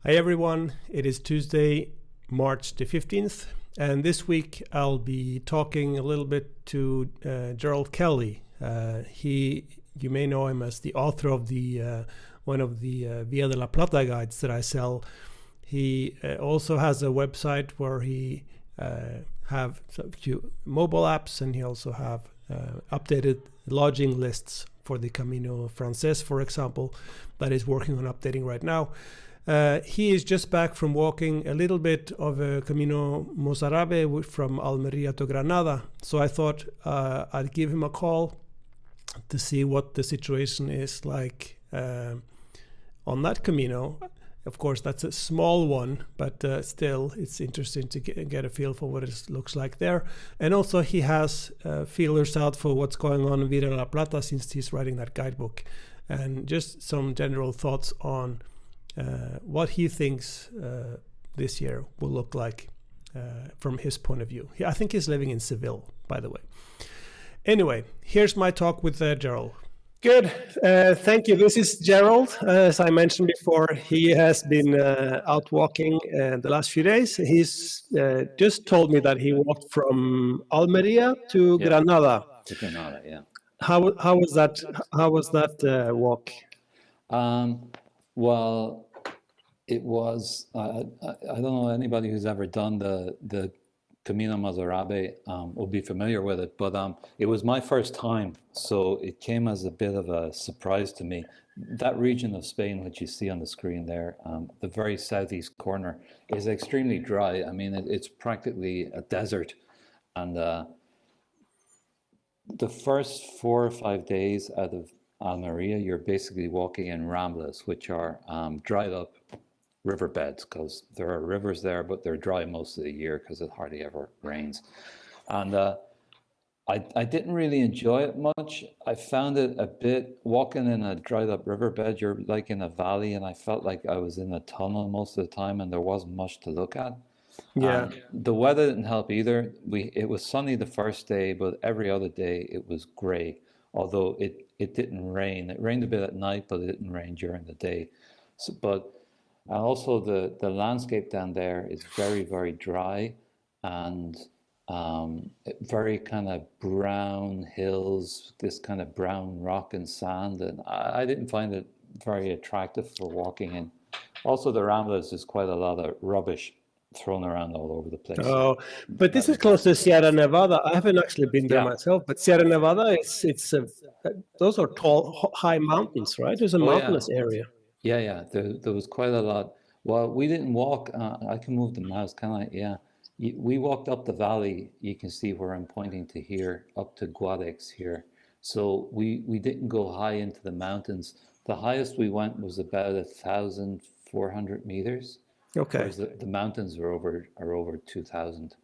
Hi everyone, it is Tuesday, March the 15th, and this week I'll be talking a little bit to Gerald Kelly. You may know him as the author of the one of the Via de la Plata guides that I sell. He also has a website where he have a few mobile apps, and he also have updated lodging lists for the Camino Frances, for example, that is working on updating right now. He is just back from walking a little bit of a Camino Mozárabe from Almeria to Granada. So I thought I'd give him a call to see what the situation is like on that Camino. Of course, that's a small one, but still it's interesting to get a feel for what it looks like there. And also he has feelers out for what's going on in Via de la Plata since he's writing that guidebook. And just some general thoughts on what he thinks this year will look like from his point of view. I think he's living in Seville, by the way. Anyway, here's my talk with Gerald. Good. Thank you. This is Gerald. As I mentioned before, he has been out walking the last few days. He's just told me that he walked from Almeria to Granada. To Granada, yeah. How was that? How was that walk? Well, it was, I don't know anybody who's ever done the Camino Mozárabe will be familiar with it, but it was my first time, so it came as a bit of a surprise to me. That region of Spain, which you see on the screen there, the very southeast corner, is extremely dry. I mean, it's practically a desert, and the first 4 or 5 days out of Almeria, you're basically walking in ramblas, which are dried up riverbeds, because there are rivers there, but they're dry most of the year because it hardly ever rains. And I didn't really enjoy it much. I found it a bit, walking in a dried up riverbed, you're like in a valley, and I felt like I was in a tunnel most of the time, and there wasn't much to look at. Yeah. The weather didn't help either. It was sunny the first day, but every other day it was gray, although it didn't rain. It rained a bit at night, but it didn't rain during the day. So, but also the landscape down there is very, very dry, and very kind of brown hills, this kind of brown rock and sand, and I didn't find it very attractive for walking in. Also, the Ramblas is quite a lot of rubbish thrown around all over the place. Oh, but this is close to Sierra Nevada. I haven't actually been there myself, but Sierra Nevada, those are tall, high mountains, right? It's a mountainous area. Yeah. There was quite a lot. Well, we didn't walk. I can move the mouse, can I? Yeah. We walked up the valley. You can see where I'm pointing to here, up to Guadix here. So we didn't go high into the mountains. The highest we went was about 1,400 meters. Okay. Whereas the mountains are over 2,000.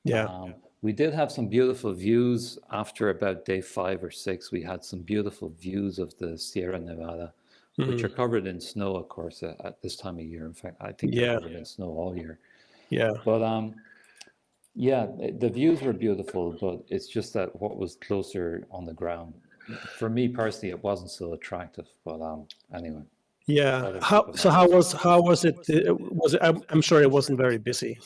Yeah. We did have some beautiful views after about day 5 or 6. We had some beautiful views of the Sierra Nevada, which are covered in snow, of course, at this time of year. In fact, I think they're covered in snow all year. Yeah. But the views were beautiful, but it's just that what was closer on the ground, for me personally, it wasn't so attractive. But anyway. Yeah. How was it? I'm sure it wasn't very busy.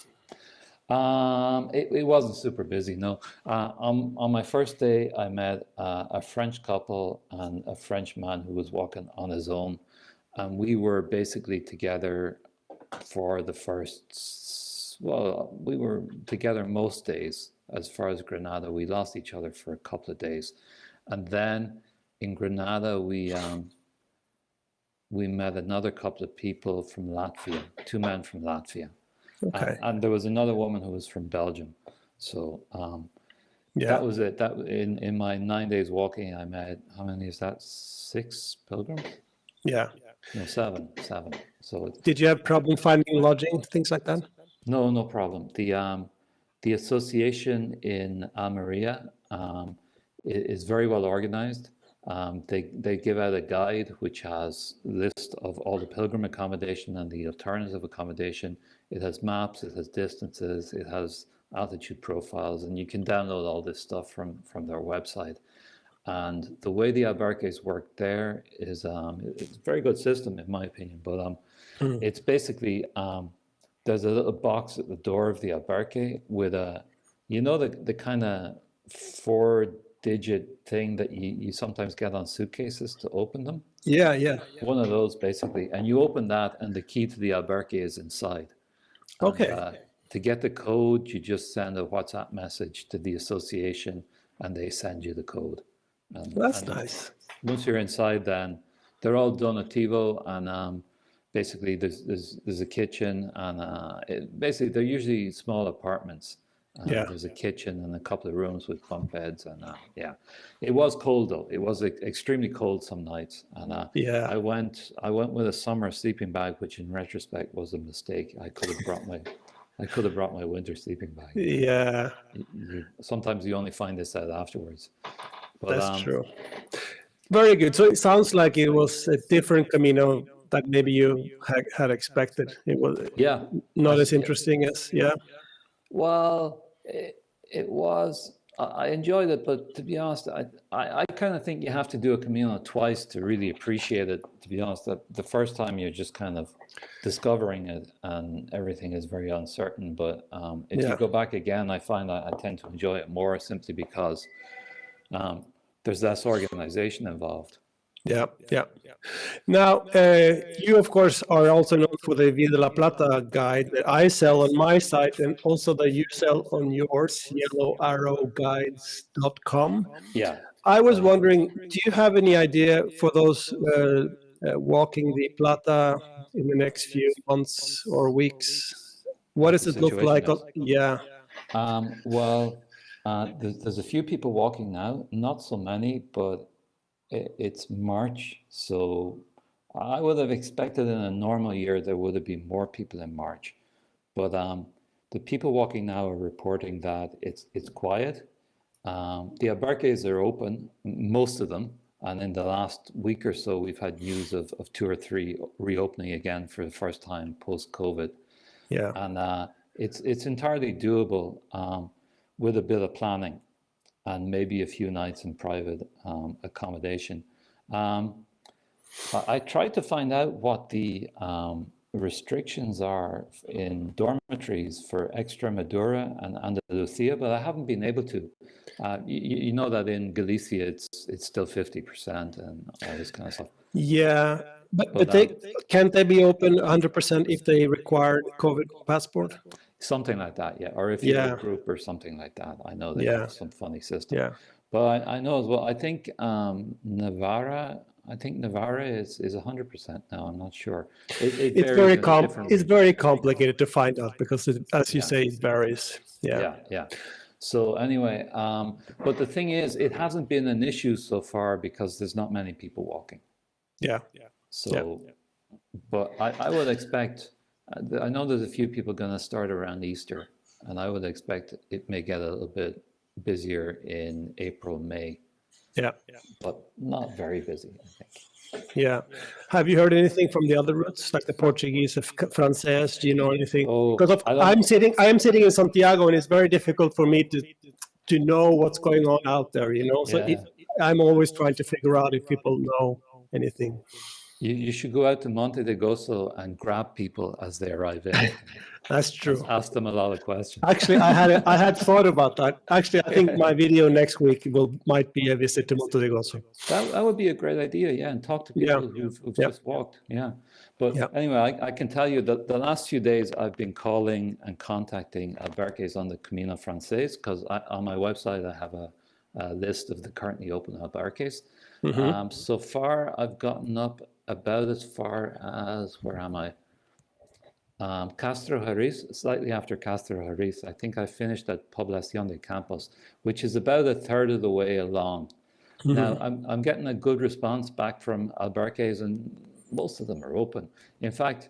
It wasn't super busy, no. On my first day, I met a French couple and a French man who was walking on his own, and we were basically together for the first. Well, we were together most days. As far as Granada, we lost each other for a couple of days, and then in Granada we met another couple of people from Latvia, 2 men from Latvia. Okay. And there was another woman who was from Belgium. So that was it. That in my 9 days walking, I met, how many is that? 6 pilgrims? Yeah. No, 7. So did you have problem finding lodging, things like that? No problem. The association in Almeria is very well organized. They give out a guide which has a list of all the pilgrim accommodation and the alternative accommodation. It has maps, it has distances, it has altitude profiles, and you can download all this stuff from their website. And the way the albergues work there is it's a very good system in my opinion. But it's basically there's a little box at the door of the albergue with the kind of 4-digit thing that you sometimes get on suitcases to open them. Yeah, yeah. One of those basically, and you open that, and the key to the albergue is inside. Okay. And, to get the code, you just send a WhatsApp message to the association, and they send you the code. That's nice. Once you're inside, then they're all donativo, and basically there's a kitchen, and basically they're usually small apartments. Yeah. There's a kitchen and a couple of rooms with bunk beds, and yeah, it was cold though. It was extremely cold some nights, and Yeah. I went with a summer sleeping bag, which in retrospect was a mistake. I could have brought my winter sleeping bag. Yeah. Sometimes you only find this out afterwards. But, that's true. Very good. So it sounds like it was a different Camino that maybe you had expected. It was not as interesting as Well, it was. I enjoyed it, but to be honest, I kind of think you have to do a Camino twice to really appreciate it. To be honest, that the first time you're just kind of discovering it, and everything is very uncertain. But if you go back again, I find I tend to enjoy it more simply because there's less organization involved. Yeah. Now, you, of course, are also known for the Via de la Plata guide that I sell on my site, and also that you sell on yours, yellowarrowguides.com. Yeah. I was wondering, do you have any idea for those walking the Plata in the next few months or weeks? What does it look like? Yeah. Well, there's a few people walking now, not so many, but it's March, so I would have expected in a normal year there would have been more people in March. But the people walking now are reporting that it's quiet. The albergues are open, most of them, and in the last week or so we've had news of 2 or 3 reopening again for the first time post-COVID. Yeah. And it's entirely doable with a bit of planning and maybe a few nights in private accommodation. I tried to find out what the restrictions are in dormitories for Extremadura and Andalusia, but I haven't been able to. You know that in Galicia it's still 50% and all this kind of stuff. Yeah, but can't they be open 100% if they require COVID passport? Something like that, yeah. Or if you have a group or something like that. I know they have some funny system. Yeah. But I know as well, I think Navarra is 100% now. I'm not sure. It's very complicated to find out because, as you say, it varies. Yeah. So anyway, but the thing is, it hasn't been an issue so far because there's not many people walking. Yeah. So, but I would expect, I know there's a few people going to start around Easter, and I would expect it may get a little bit busier in April, May. Yeah. But not very busy, I think. Yeah. Have you heard anything from the other routes, like the Portuguese, Frances? Do you know anything? Because I am sitting in Santiago, and it's very difficult for me to know what's going on out there. So I'm always trying to figure out if people know anything. You should go out to Monte de Gozo and grab people as they arrive in. That's true. Ask them a lot of questions. Actually, I had thought about that. Actually, I think my video next week might be a visit to Monte de Gozo. That would be a great idea, and talk to people who've just walked, But anyway, I can tell you that the last few days I've been calling and contacting albergues on the Camino Frances, because on my website I have a list of the currently open albergues. Mm-hmm. So far, I've gotten up about as far as, where am I? Castro Harris, slightly after Castro Harris. I think I finished at Población de Campos, which is about a third of the way along. Mm-hmm. Now, I'm getting a good response back from albergues, and most of them are open. In fact,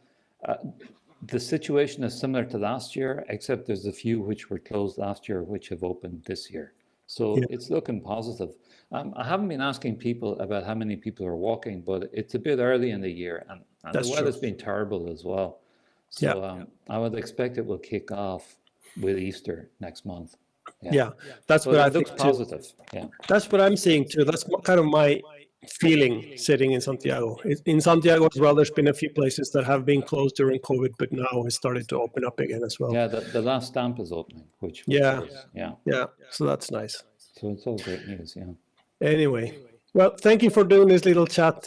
the situation is similar to last year, except there's a few which were closed last year, which have opened this year. So it's looking positive. I haven't been asking people about how many people are walking, but it's a bit early in the year, and the weather's been terrible as well. So I would expect it will kick off with Easter next month. Yeah, that's But what I it looks think too. positive. Yeah. That's what I'm seeing too. That's kind of my feeling sitting in Santiago. In Santiago as well, there's been a few places that have been closed during COVID, but now has started to open up again as well. Yeah, the last stamp is opening, which Yeah. is, yeah. Yeah, so that's nice. So it's all great news, yeah. Anyway, well, thank you for doing this little chat,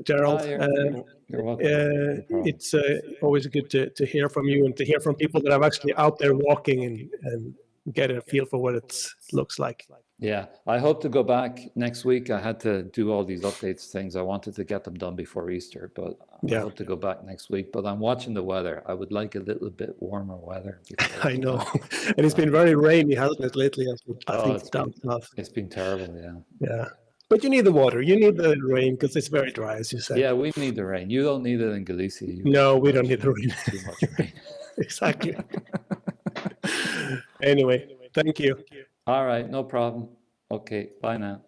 Gerald. You're welcome. No problem. It's always good to hear from you and to hear from people that are actually out there walking and get a feel for what it looks like. Yeah, I hope to go back next week. I had to do all these updates things. I wanted to get them done before Easter, but I hope to go back next week. But I'm watching the weather. I would like a little bit warmer weather. I know. And it's been very rainy, hasn't it, lately? I think down south. It's been terrible, yeah. Yeah. But you need the water. You need the rain because it's very dry, as you said. Yeah, we need the rain. You don't need it in Galicia. No, we don't need the rain. Too much rain. Exactly. Anyway, thank you. All right, no problem. Okay, bye now.